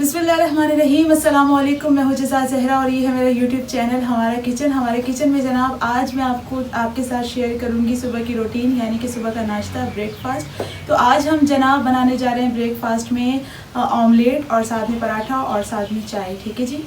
बिस्मिल्लाहिर्रहमानिर्रहीम, अस्सलाम वालेकुम। मैं हूँ जज़ा ज़हरा और ये है मेरा यूट्यूब चैनल हमारा किचन। हमारे किचन में जनाब आज मैं आपके साथ शेयर करूँगी सुबह की रूटीन, यानी कि सुबह का नाश्ता, ब्रेकफास्ट। तो आज हम जनाब बनाने जा रहे हैं ब्रेकफास्ट में ऑमलेट और साथ में पराठा और साथ में चाय। ठीक है जी।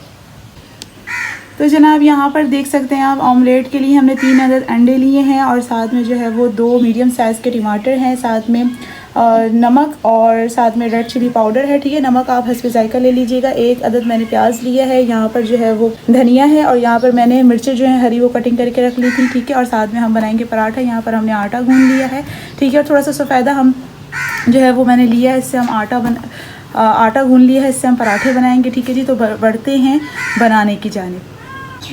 तो जनाब यहाँ पर देख सकते हैं आप, ऑमलेट के लिए हमने 3 अदद अंडे लिए हैं और साथ में जो है वो 2 मीडियम साइज़ के टमाटर हैं, साथ में नमक और साथ में रेड चिली पाउडर है। ठीक है, नमक आप हस्बे ज़ायका ले लीजिएगा। 1 अदद मैंने प्याज लिया है, यहाँ पर जो है वो धनिया है और यहाँ पर मैंने मिर्चें जो है हरी वो कटिंग करके रख ली थी। ठीक है, और साथ में हम बनाएंगे पराठा। यहाँ पर हमने आटा गूँध लिया है। ठीक है, और थोड़ा सा सफ़ेदा हम जो है वो मैंने लिया है, इससे हम आटा गूँध लिया है, इससे हम पराठे बनाएंगे। ठीक है जी। तो बढ़ते हैं बनाने की जानिब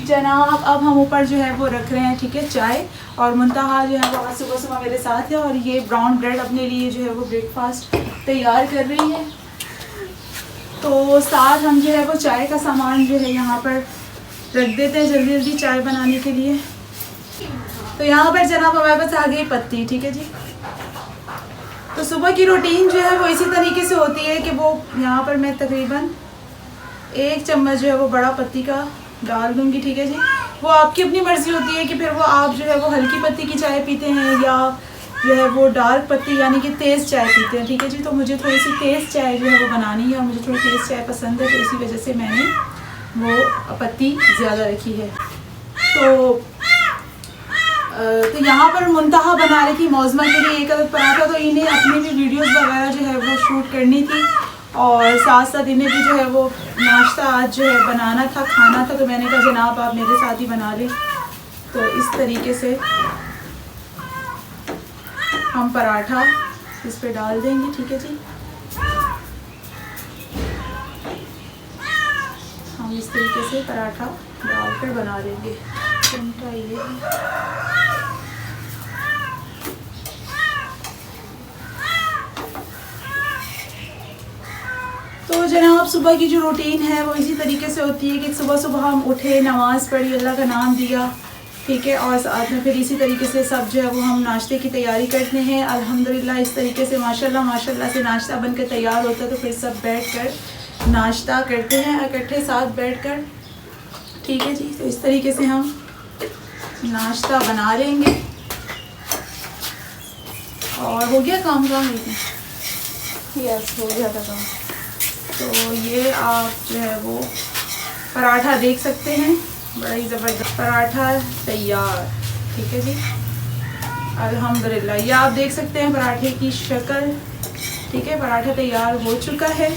जनाब। अब हम ऊपर जो है वो रख रहे हैं, ठीक है, चाय। और मुंतहा जो है वो आज सुबह सुबह मेरे साथ है और ये ब्राउन ब्रेड अपने लिए जो है वो ब्रेकफास्ट तैयार कर रही है। तो साथ हम जो है वो चाय का सामान जो है यहाँ पर रख देते हैं जल्दी जल्दी चाय बनाने के लिए। तो यहाँ पर जनाब हमारे पास आ गई पत्ती। ठीक है जी। तो सुबह की रूटीन जो है वो इसी तरीके से होती है कि वो यहाँ पर मैं तकरीबन 1 चम्मच जो है वो बड़ा पत्ती का डाल दूँगी। ठीक है जी। वो आपकी अपनी मर्ज़ी होती है कि फिर वो आप जो है वो हल्की पत्ती की चाय पीते हैं या जो है वो डार्क पत्ती यानी कि तेज़ चाय पीते हैं। ठीक है जी। तो मुझे थोड़ी सी तेज़ चाय जो है वो बनानी है और मुझे थोड़ी तेज़ चाय पसंद है, तो इसी वजह से मैंने वो पत्ती ज़्यादा रखी है। तो यहाँ पर मुंतहा बना रही थी मौज़मा के लिए 1 अदद पराठा। तो इन्हें अपनी भी वीडियोज़ वगैरह जो है वो शूट करनी थी और साथ साथ इन्हें भी जो है वो नाश्ता आज जो है बनाना था, खाना था। तो मैंने कहा जनाब आप मेरे साथ ही बना लें। तो इस तरीके से हम पराठा इस पे डाल देंगे। ठीक है जी। हम इस तरीके से पराठा डालकर बना लेंगे। तो जनाब सुबह की जो रूटीन है वो इसी तरीके से होती है कि सुबह सुबह हम उठे, नमाज़ पढ़ी, अल्लाह का नाम दिया। ठीक है, और साथ में फिर इसी तरीके से सब जो है वो हम नाश्ते की तैयारी करते हैं। अल्हम्दुलिल्लाह इस तरीके से माशाल्लाह से नाश्ता बनकर तैयार होता है। तो फिर सब बैठकर नाश्ता करते हैं इकट्ठे साथ बैठकर। ठीक है जी। तो इस तरीके से हम नाश्ता बना लेंगे। और हो गया काम यस, हो गया था काम। तो ये आप जो है वो पराठा देख सकते हैं, बड़ा ही ज़बरदस्त पराठा तैयार। ठीक है जी। अल्हम्दुलिल्लाह ये आप देख सकते हैं पराठे की शक्ल। ठीक है, पराठा तैयार हो चुका है।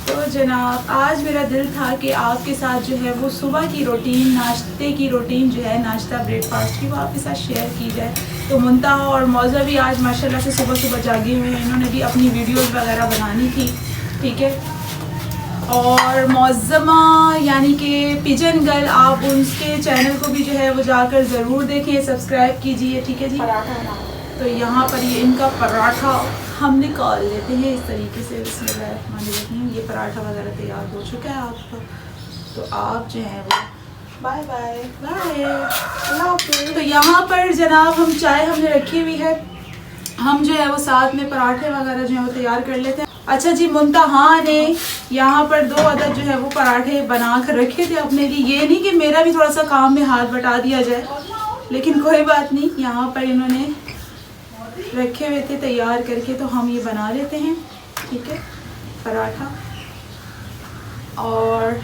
तो जनाब आज मेरा दिल था कि आपके साथ जो है वो सुबह की रूटीन, नाश्ते की रूटीन जो है, नाश्ता ब्रेकफास्ट की, वो आपके साथ शेयर की जाए। तो मुंतहा और मौज़ा भी आज माशाल्लाह से सुबह सुबह जागे हुए हैं। इन्होंने भी अपनी वीडियोज़ वगैरह बनानी थी। ठीक है, और मौज़मा यानी कि पिजन गर्ल, आप उसके चैनल को भी जो है वो जाकर ज़रूर देखें, सब्सक्राइब कीजिए। ठीक है जी। तो यहाँ पर ये इनका पराठा हम निकाल लेते हैं इस तरीके से। बिस्मिल्लाहिर्रहमानिर्रहीम। ये पराठा वगैरह तैयार हो चुका है आपका। तो आप जो है वो बाय बाय बाय अल्लाह हाफ़िज़। तो यहाँ पर जनाब हम चाय हमने रखी हुई है, हम जो है वो साथ में पराठे वगैरह जो है वो तैयार कर लेते हैं। अच्छा जी, मुंतहा ने यहाँ पर 2 अदद जो है वो पराठे बना कर रखे थे अपने लिए। ये नहीं कि मेरा भी थोड़ा सा काम में हाथ बटा दिया जाए, लेकिन कोई बात नहीं, यहाँ पर इन्होंने रखे हुए थे तैयार करके। तो हम ये बना लेते हैं। ठीक है, पराठा। और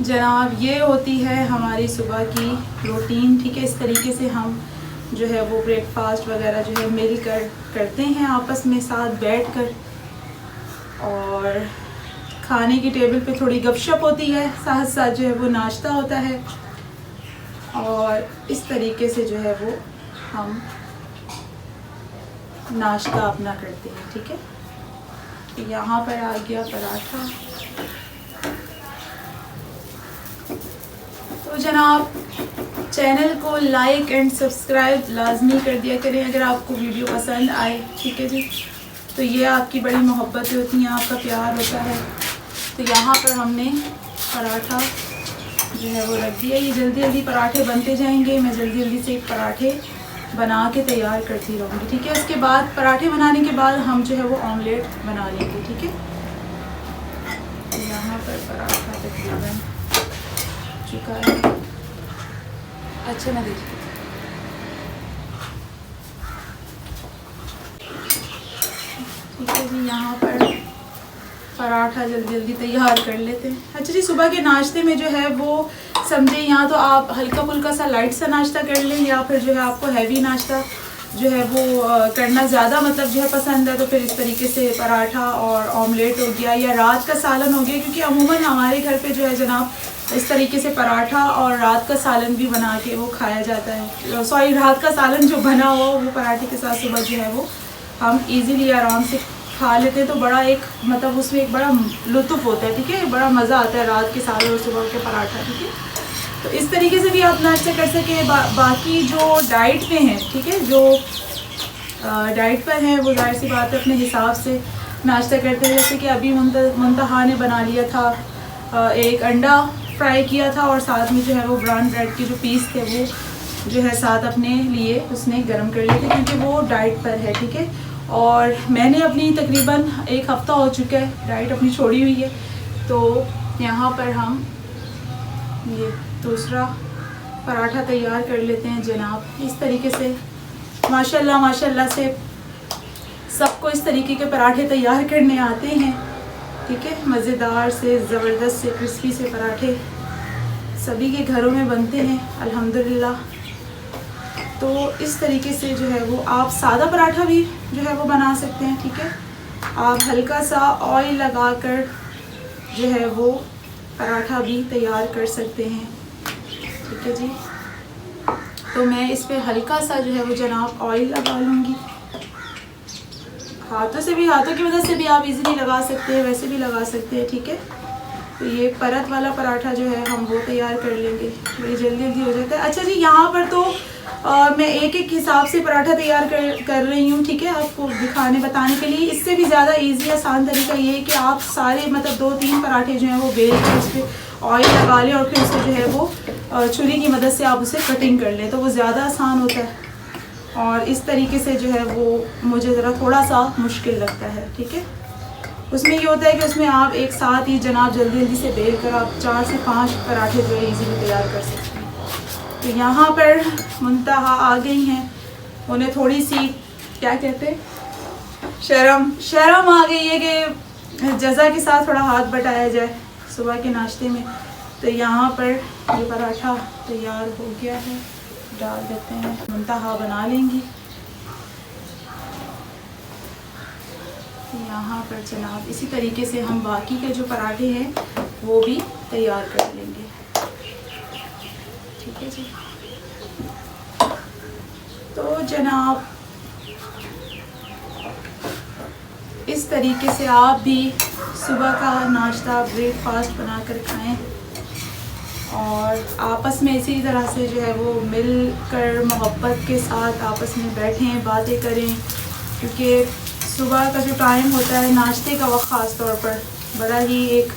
जनाब ये होती है हमारी सुबह की रूटीन। ठीक है, इस तरीके से हम जो है वो ब्रेकफास्ट वगैरह जो है मिलकर करते हैं आपस में साथ बैठकर। और खाने की टेबल पे थोड़ी गपशप होती है, साथ साथ जो है वो नाश्ता होता है। और इस तरीके से जो है वो हम नाश्ता अपना करते हैं। ठीक है, तो यहाँ पर आ गया पराठा। तो जनाब चैनल को लाइक एंड सब्सक्राइब लाजमी कर दिया करें अगर आपको वीडियो पसंद आए। ठीक है जी। तो ये आपकी बड़ी मोहब्बतें होती हैं, आपका प्यार होता है। तो यहाँ पर हमने पराठा जो है वो रख दिया। ये जल्दी जल्दी पराठे बनते जाएंगे, मैं जल्दी जल्दी से पराठे बना के तैयार करती रहूँगी। ठीक है, उसके बाद पराठे बनाने के बाद हम जो है वो ऑमलेट बना लेंगे। ठीक है, पर पराठा तकरीबन चुका है। अच्छा ना देखिए, ठीक है जी। यहाँ पर पराठा जल्दी जल्दी तैयार कर लेते हैं। अच्छा जी, सुबह के नाश्ते में जो है वो समझे, यहाँ तो आप हल्का फुल्का सा लाइट सा नाश्ता कर लें, या फिर जो है आपको हैवी नाश्ता जो है वो करना ज़्यादा मतलब जो है पसंद है, तो फिर इस तरीके से पराठा और ऑमलेट हो गया या रात का सालन हो गया। क्योंकि अमूमन हमारे घर पे जो है जनाब इस तरीके से पराठा और रात का सालन भी बना के वो खाया जाता है। सॉरी, रात का सालन जो बना हो वो पराठे के साथ सुबह जो है वो हम इजीली आराम से खा लेते हैं। तो बड़ा एक मतलब उसमें एक बड़ा लुत्फ़ होता है, ठीक है, बड़ा मज़ा आता है रात के सालन और सुबह के पराठा, ठीक है। तो इस तरीके से भी आप नाश्ता कर सकें। बाकी जो डाइट पे हैं, ठीक है, जो डाइट पर हैं वो जाहिर सी बात है अपने हिसाब से नाश्ता करते हैं। जैसे कि अभी मुंतहा ने बना लिया था, एक अंडा फ्राई किया था और साथ में जो है वो ब्राउन ब्रेड के जो पीस थे वो जो है साथ अपने लिए उसने गर्म कर लिए थे, क्योंकि वो डाइट पर है, ठीक है। और मैंने अपनी तकरीबन 1 हफ़्ता हो चुका है डाइट अपनी छोड़ी हुई है। तो यहाँ पर हम ये दूसरा पराठा तैयार कर लेते हैं जनाब। इस तरीके से माशाल्लाह माशाल्लाह से सबको इस तरीके के पराठे तैयार करने आते हैं, ठीक है। मज़ेदार से, ज़बरदस्त से, क्रिस्पी से पराठे सभी के घरों में बनते हैं अल्हम्दुलिल्लाह। तो इस तरीके से जो है वो आप सादा पराठा भी जो है वो बना सकते हैं, ठीक है। आप हल्का सा ऑयल लगाकर जो है वो पराठा भी तैयार कर सकते हैं, ठीक है जी। तो मैं इस पे हल्का सा जो है वो जनाब ऑयल लगा लूँगी। हाथों से भी, हाथों की मदद से भी आप इजीली लगा सकते हैं, वैसे भी लगा सकते हैं, ठीक है। तो ये परत वाला पराठा जो है हम वो तैयार कर लेंगे, बड़ी जल्दी जल्दी हो जाता है। अच्छा जी, यहाँ पर तो मैं एक एक हिसाब से पराठा तैयार कर रही हूँ, ठीक है, आपको दिखाने बताने के लिए। इससे भी ज़्यादा ईजी आसान तरीका ये है कि आप सारे मतलब 2-3 पराठे जो हैं वो बेल कर उस पर ऑयल लगा लें और फिर उसे जो है वो छुरी की मदद से आप उसे कटिंग कर लें, तो वो ज़्यादा आसान होता है। और इस तरीके से जो है वो मुझे ज़रा थोड़ा सा मुश्किल लगता है, ठीक है। उसमें ये होता है कि उसमें आप एक साथ ही जनाब जल्दी जल्दी से बेल कर आप 4 से 5 पराठे जो है ईजीली तैयार कर सकते हैं। तो यहाँ पर मुंतहा आ गई हैं, उन्हें थोड़ी सी क्या कहते हैं शर्म आ गई है कि जज़ा के साथ थोड़ा हाथ बटाया जाए सुबह के नाश्ते में। तो यहाँ पर ये पराठा तैयार हो गया है, डाल देते हैं, मुंतहा बना लेंगी। यहाँ पर जनाब इसी तरीके से हम बाकी के जो पराठे हैं वो भी तैयार कर लेंगे, ठीक है जी। तो जनाब इस तरीके से आप भी सुबह का नाश्ता ब्रेकफास्ट बनाकर खाएं और आपस में इसी तरह से जो है वो मिलकर मोहब्बत के साथ आपस में बैठें, बातें करें। क्योंकि सुबह का जो टाइम होता है नाश्ते का वक्त ख़ास तौर पर बड़ा ही एक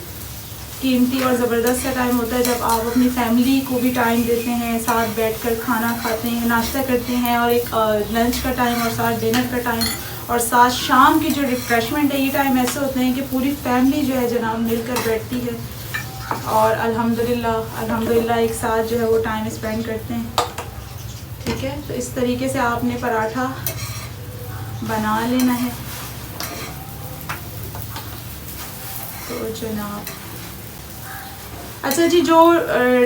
कीमती और ज़बरदस्त सा टाइम होता है, जब आप अपनी फैमिली को भी टाइम देते हैं, साथ बैठकर खाना खाते हैं, नाश्ता करते हैं, और एक लंच का टाइम और साथ डिनर का टाइम और साथ शाम की जो रिफ़्रेशमेंट है, ये टाइम ऐसे होते हैं कि पूरी फैमिली जो है जनाब मिलकर बैठती है और अल्हम्दुलिल्लाह एक साथ जो है वो टाइम स्पेंड करते हैं, ठीक है। तो इस तरीके से आपने पराठा बना लेना है। तो जनाब अच्छा जी, जो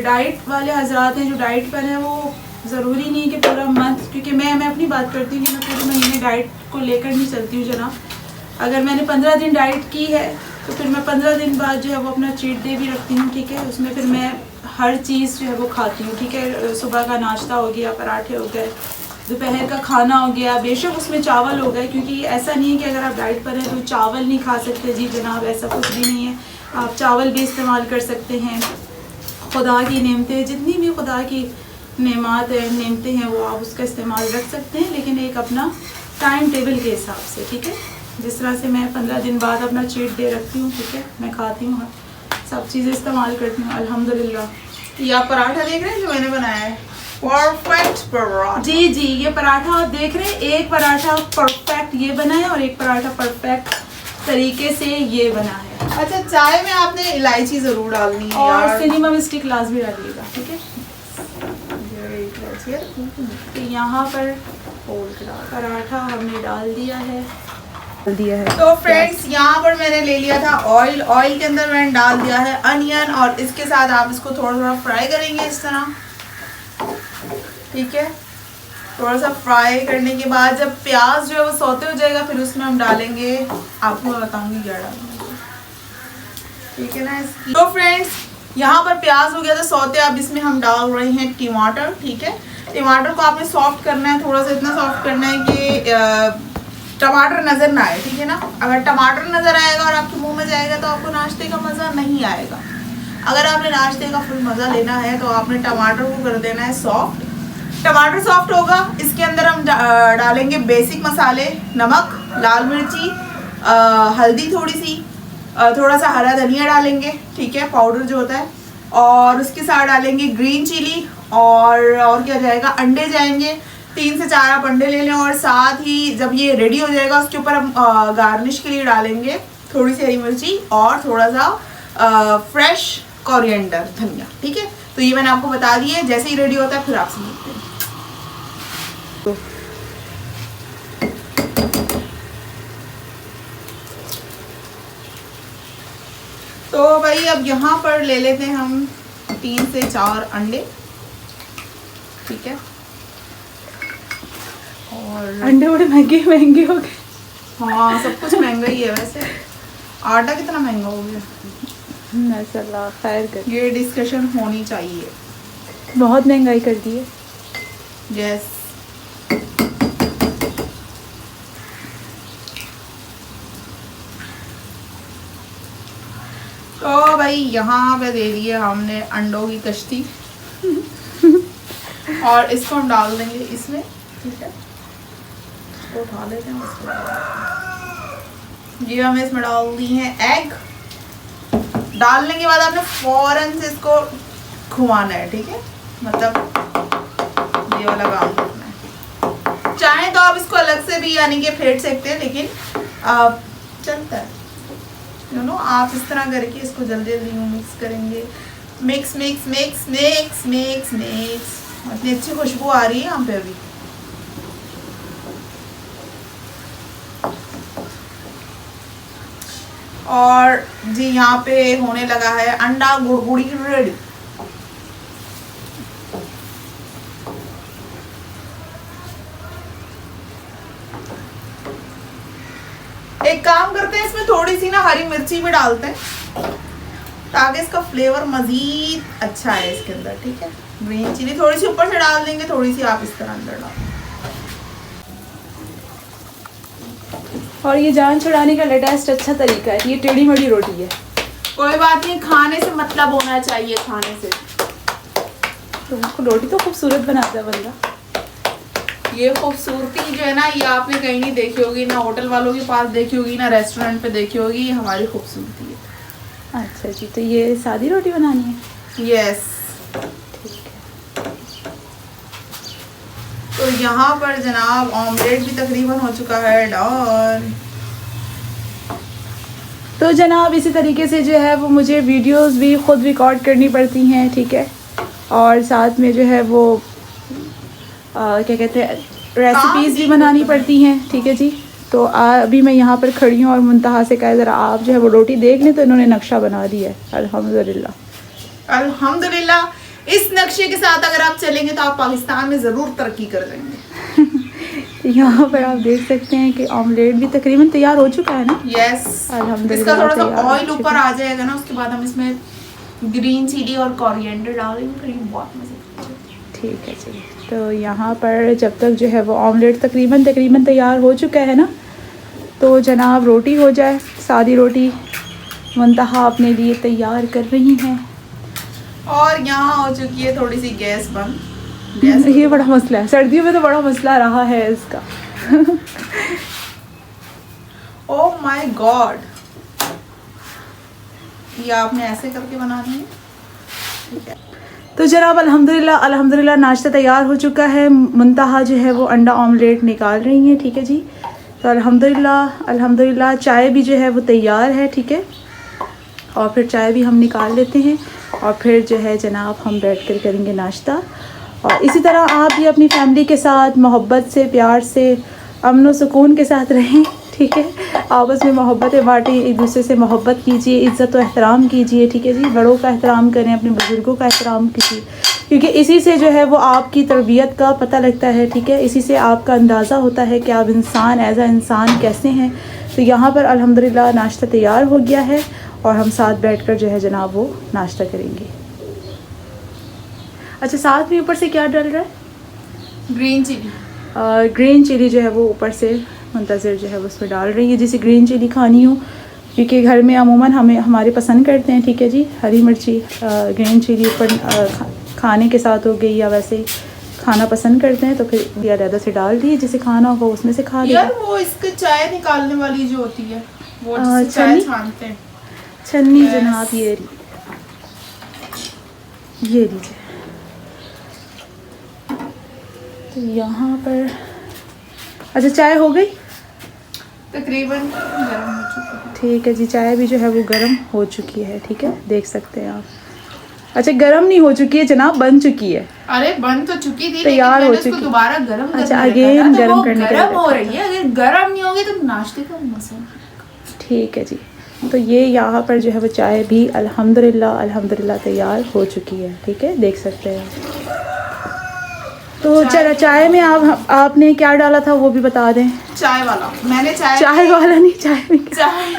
डाइट वाले हजरात हैं, जो डाइट पर हैं, वो ज़रूरी नहीं कि पूरा मंथ, क्योंकि मैं अपनी बात करती हूँ कि मैं पूरे महीने डाइट को लेकर नहीं चलती हूँ जनाब। अगर मैंने 15 दिन डाइट की है तो फिर मैं 15 दिन बाद जो है वो अपना चीट डे भी रखती हूँ, ठीक है। उसमें फिर मैं हर चीज़ जो है वो खाती हूँ, ठीक है। सुबह का नाश्ता हो गया, पराठे हो गए, दोपहर का खाना हो गया, बेशक उसमें चावल हो गए, क्योंकि ऐसा नहीं है कि अगर आप डाइट पर हैं तो चावल नहीं खा सकते, जी जनाब, ऐसा कुछ भी नहीं है। आप चावल भी इस्तेमाल कर सकते हैं। खुदा की नेमतें, जितनी भी खुदा की नेमतें हैं वो आप उसका इस्तेमाल रख सकते हैं, लेकिन एक अपना टाइम टेबल के हिसाब से, ठीक है। जिस तरह से मैं 15 दिन बाद अपना चीट डे रखती हूँ, ठीक है, मैं खाती हूँ, सब चीज़ें इस्तेमाल करती हूँ अल्हम्दुलिल्लाह। ये आप पराठा देख रहे हैं जो मैंने बनाया है, परफेक्ट पराठा। जी जी, ये पराठा आप देख रहे हैं, एक पराठा परफेक्ट ये बना है और एक पराठा परफेक्ट तरीके से ये बना है। अच्छा, चाय में आपने इलायची जरूर डालनी है और यार। सिनेमा स्टिक लाजमी डालिएगा, ठीक है। तो यहाँ पर पराठा हमने डाल दिया है। तो फ्रेंड्स, यहाँ पर मैंने ले लिया था ऑयल। ऑयल के अंदर मैंने डाल दिया है अनियन, और इसके साथ आप इसको थोड़ा थोड़ा फ्राई करेंगे इस तरह, ठीक है। थोड़ा सा फ्राई करने के बाद जब प्याज जो है वो सौते हो जाएगा, फिर उसमें हम डालेंगे, आपको मैं बताऊंगी क्या डालेंगे, ठीक है ना। तो फ्रेंड्स, यहाँ पर प्याज हो गया था सौते, अब इसमें हम डाल रहे हैं टमाटर, ठीक है। टमाटर को आपने सॉफ्ट करना है, थोड़ा सा इतना सॉफ्ट करना है कि टमाटर नज़र ना आए, ठीक है ना। अगर टमाटर नज़र आएगा और आपके मुंह में जाएगा तो आपको नाश्ते का मज़ा नहीं आएगा। अगर आपने नाश्ते का फुल मज़ा लेना है तो आपने टमाटर को कर देना है सॉफ्ट। टमाटर सॉफ्ट होगा, इसके अंदर हम डालेंगे बेसिक मसाले, नमक, लाल मिर्ची, हल्दी थोड़ी सी, थोड़ा सा हरा धनिया डालेंगे, ठीक है, पाउडर जो होता है, और उसके साथ डालेंगे ग्रीन चिली, और क्या जाएगा, अंडे जाएंगे। 3 से 4 आप अंडे ले लें, और साथ ही जब ये रेडी हो जाएगा उसके ऊपर हम गार्निश के लिए डालेंगे थोड़ी सी हरी मिर्ची और थोड़ा सा फ्रेश कोरिएंडर, धनिया, ठीक है। तो ये मैंने आपको बता दिया है, जैसे ही रेडी होता है फिर आपसे मिलते हैं। तो भाई अब यहाँ पर ले लेते हैं हम 3 से 4 अंडे, ठीक है। और अंडे बड़े महंगे महंगे हो गए। हाँ, सब कुछ महंगा ही है वैसे। आटा कितना महंगा हो गया, माशाल्लाह, खैर कर, ये डिस्कशन होनी चाहिए। बहुत महंगाई कर दी है। यस। तो भाई यहाँ पे दे दिए हमने अंडों की कश्ती और इसको हम डाल देंगे इसमें, ठीक है। इसको उठा लेते हैं, ये हमें इसमें डाल दी हैं एग। डालने के बाद आपने फौरन से इसको घुमाना है, ठीक है, मतलब ये वाला काम करना है। चाहे तो आप इसको अलग से भी यानी कि फेंट सकते हैं, लेकिन चलता है, यू नो। आप इस तरह करके इसको जल्दी जल्दी मिक्स करेंगे, mix mix mix mix mix mix. इतनी अच्छी खुशबू आ रही है यहाँ पे अभी। और जी यहाँ पे होने लगा है अंडा गुड़गुड़ी रेडी। एक काम करते हैं, इसमें थोड़ी सी ना हरी मिर्ची भी डालते हैं ताकि इसका फ्लेवर मजीद अच्छा है इसके अंदर, ठीक है। ग्रीन चिली थोड़ी सी ऊपर से डाल देंगे, थोड़ी सी आप इस तरह अंदर डाल। और ये जान छुड़ाने का लेटेस्ट अच्छा तरीका है, ये टेढ़ी मेढ़ी रोटी है। कोई बात नहीं, खाने से मतलब होना चाहिए, खाने से। तो रोटी तो खूबसूरत बनाता है बंदा। ये खूबसूरती जो है ना, ये आपने कहीं नहीं देखी होगी, ना होटल वालों के पास देखी होगी, ना रेस्टोरेंट पे देखी होगी। ये हमारी खूबसूरती है। अच्छा जी, तो ये सादी रोटी बनानी है? यस। ठीक है। तो यहाँ पर जनाब ऑमलेट भी तकरीबन हो चुका है डन। तो जनाब इसी तरीके से जो है वो मुझे वीडियोस भी ख़ुद रिकॉर्ड करनी पड़ती हैं, ठीक है, और साथ में जो है वो क्या कहते हैं, रेसिपीज़ भी बनानी पड़ती हैं, ठीक है जी। तो अभी मैं यहाँ पर खड़ी हूँ और मुंतहा से कहा ज़रा आप जो है वो रोटी देख लें, तो इन्होंने नक्शा बना दिया है। अल्हम्दुलिल्लाह अल्हम्दुलिल्लाह। इस नक्शे के साथ अगर आप चलेंगे तो आप पाकिस्तान में ज़रूर तरक्की कर लेंगे। तो यहाँ पर आप देख सकते हैं कि ऑमलेट भी तकरीबन तैयार हो चुका है ना। यस, अल्हम्दुलिल्लाह। इसका थोड़ा सा ऑयल ऊपर आ जाएगा ना, उसके बाद हम इसमें ग्रीन चिली और कोरिएंडर डालेंगे, फिर बहुत मज़े। ठीक है जी। तो यहाँ पर जब तक जो है वो ऑमलेट तकरीबन तैयार हो चुका है ना, तो जनाब रोटी हो जाए, सादी रोटी मुंतहा अपने लिए तैयार कर रही हैं। और यहाँ हो चुकी है थोड़ी सी गैस बंद। ये बड़ा मसला है, सर्दियों में तो बड़ा मसला रहा है इसका। ओह माय गॉड, ये आपने ऐसे करके बनानी है, ठीक है। तो जनाब अल्हम्दुलिल्लाह नाश्ता तैयार हो चुका है। मुंतहा जो है वो अंडा ऑमलेट निकाल रही हैं, ठीक है जी। तो अल्हम्दुलिल्लाह चाय भी जो है वो तैयार है, ठीक है। और फिर चाय भी हम निकाल लेते हैं और फिर जो है जनाब हम बैठ कर करेंगे नाश्ता। और इसी तरह आप भी अपनी फैमिली के साथ मोहब्बत से, प्यार से, अमन व सुकून के साथ रहें, ठीक है। आपस में मोहब्बतें बाँटें, एक दूसरे से मोहब्बत कीजिए, इज़्ज़त व एहतराम कीजिए, ठीक है जी। बड़ों का एहतराम करें, अपने बुज़ुर्गों का एहतराम कीजिए, क्योंकि इसी से जो है वो आपकी तरबियत का पता लगता है, ठीक है। इसी से आपका अंदाज़ा होता है कि आप इंसान एज़ अ इंसान कैसे हैं। तो यहाँ पर अल्हम्दुलिल्लाह नाश्ता तैयार हो गया है और हम साथ बैठकर जो है जनाब वो नाश्ता करेंगे। अच्छा, साथ में ऊपर से क्या डल रहा है? Green chilli. ग्रीन चिली जो है वो ऊपर से मुंतज़िर जो है वो उसमें डाल रही है, जिसे ग्रीन चिली खानी हो, क्योंकि घर में अमूमन हमारे पसंद करते हैं, ठीक है जी। हरी मिर्ची ग्रीन चिली ऊपर खाने के साथ हो गई या वैसे ही खाना पसंद करते हैं तो फिर ये अलग से डाल दिए, जिसे खाना होगा उसमें से खा लिया। यार वो इसके चाय निकालने वाली जो होती है वो जिससे चाय छानते हैं, छन्नी जनाब, ये लीजिए। तो यहाँ पर अच्छा चाय हो गई तकरीबन गर्म हो चुकी है। ठीक है जी, चाय भी जो है वो गर्म हो चुकी है, ठीक है, देख सकते हैं आप। अच्छा, गर्म नहीं हो चुकी है जनाब, बन चुकी है। अरे बन तो चुकी थी, तैयार हो चुकी, दोबारा गर्म अच्छा अगेन गर्म करने के लिए गर्म हो रही है। अगर गर्म नहीं होगी तो नाश्ते का मजा। ठीक है जी। तो ये यहाँ पर जो है वो चाय भी अल्हम्दुलिल्लाह तैयार हो चुकी है, ठीक है, देख सकते हैं। तो चलो चाय में आपने क्या डाला था वो भी बता दें। चाय वाला मैंने चाय वाला नहीं, चाय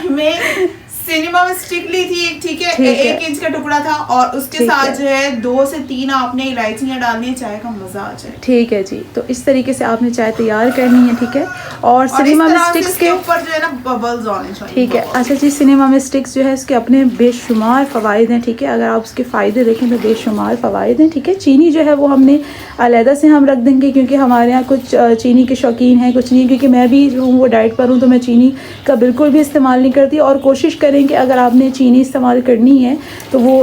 में सिनेमा में स्टिक ली थी एक, ठीक है, 1 इंच का टुकड़ा था और उसके साथ जो है 2 से 3 आपने इलायचियाँ डालनी है, चाय का मजा आ जाए। ठीक है जी। तो इस तरीके से आपने चाय तैयार करनी है, ठीक है। और सिनेमा में स्टिक्स के ऊपर जो है ना बबल्स आने चाहिए, ठीक है। अच्छा जी, सिनेमा में स्टिक्स जो है इसके अपने बेशुमार फ़वाइद हैं, ठीक है। अगर आप उसके फ़ायदे देखें तो बेशुमार फ़वाइद हैं, ठीक है। चीनी जो है वो हमने अलहदा से हम रख देंगे, क्योंकि हमारे यहाँ कुछ चीनी के शौकीन हैं, कुछ नहीं, क्योंकि मैं भी जो हूँ वो डाइट पर हूँ, तो मैं चीनी का बिल्कुल भी इस्तेमाल नहीं करती। और कोशिश करें कि अगर आपने चीनी इस्तेमाल करनी है तो वो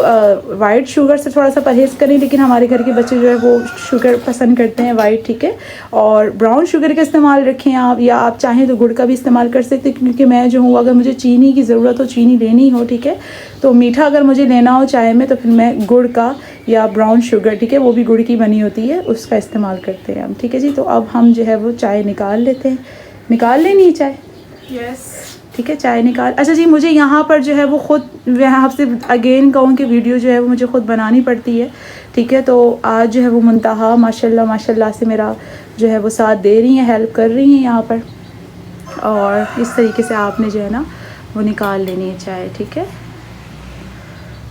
वाइट शुगर से थोड़ा सा परहेज़ करें, लेकिन हमारे घर के बच्चे जो है वो शुगर पसंद करते हैं वाइट, ठीक है। और ब्राउन शुगर का इस्तेमाल रखें आप, या आप चाहें तो गुड़ का भी इस्तेमाल कर सकते हैं, क्योंकि मैं जो हूँ अगर मुझे चीनी की ज़रूरत हो, चीनी लेनी हो, ठीक है, तो मीठा अगर मुझे लेना हो चाय में तो फिर मैं गुड़ का या ब्राउन शुगर, ठीक है, वो भी गुड़ की बनी होती है, उसका इस्तेमाल करते हैं हम, ठीक है जी। तो अब हम जो है वो चाय निकाल लेते हैं। निकाल लेनी है चाय? यस, ठीक है, चाय निकाल। अच्छा जी, मुझे यहाँ पर जो है वो ख़ुद, मैं आपसे अगेन कहूँ कि वीडियो जो है वो मुझे ख़ुद बनानी पड़ती है, ठीक है। तो आज जो है वो मुंतहा माशाल्लाह से मेरा जो है वो साथ दे रही हैं, हेल्प कर रही हैं यहाँ पर। और इस तरीके से आपने जो है ना वो निकाल लेनी है चाय, ठीक है।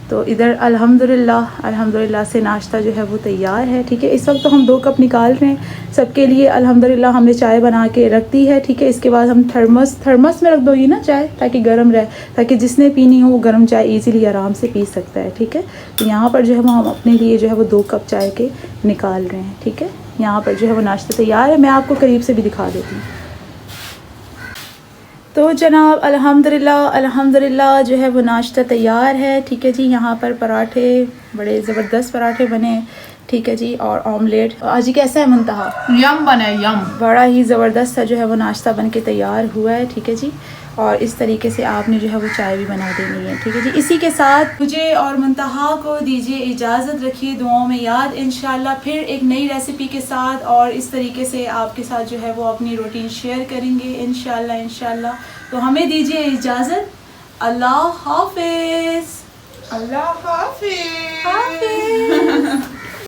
तो इधर अल्हम्दुलिल्लाह से नाश्ता जो है वो तैयार है, ठीक है। इस वक्त तो हम 2 कप निकाल रहे हैं सबके लिए। अल्हम्दुलिल्लाह हमने चाय बना के रख दी है, ठीक है। इसके बाद हम थर्मस में रख दोगी ना चाय, ताकि गर्म रहे, ताकि जिसने पीनी हो वो गर्म चाय ईज़िली आराम से पी सकता है, ठीक है। तो यहाँ पर जो है वो हम अपने लिए जो है वो 2 कप चाय के निकाल रहे हैं, ठीक है। यहाँ पर जो है वो नाश्ता तैयार है, मैं आपको करीब से भी दिखा देती हूँ। तो जनाब अल्हम्दुलिल्लाह जो है वो नाश्ता तैयार है, ठीक है जी। यहाँ पर पराठे, बड़े ज़बरदस्त पराठे बने, ठीक है जी, और ऑमलेट। आज जी कैसा है मुंतहा? यम बना है, यम, बड़ा ही ज़बरदस्त सा जो है वो नाश्ता बन के तैयार हुआ है, ठीक है जी। और इस तरीके से आपने जो है वो चाय भी बना देनी है, ठीक है जी। इसी के साथ मुझे और मुंतहा को दीजिए इजाज़त, रखिए दुआओं में याद। इंशाल्लाह फिर एक नई रेसिपी के साथ और इस तरीके से आपके साथ जो है वो अपनी रूटीन शेयर करेंगे इंशाल्लाह। तो हमें दीजिए इजाज़त। अल्लाह हाफिज़। अल्लाह हाफिज़।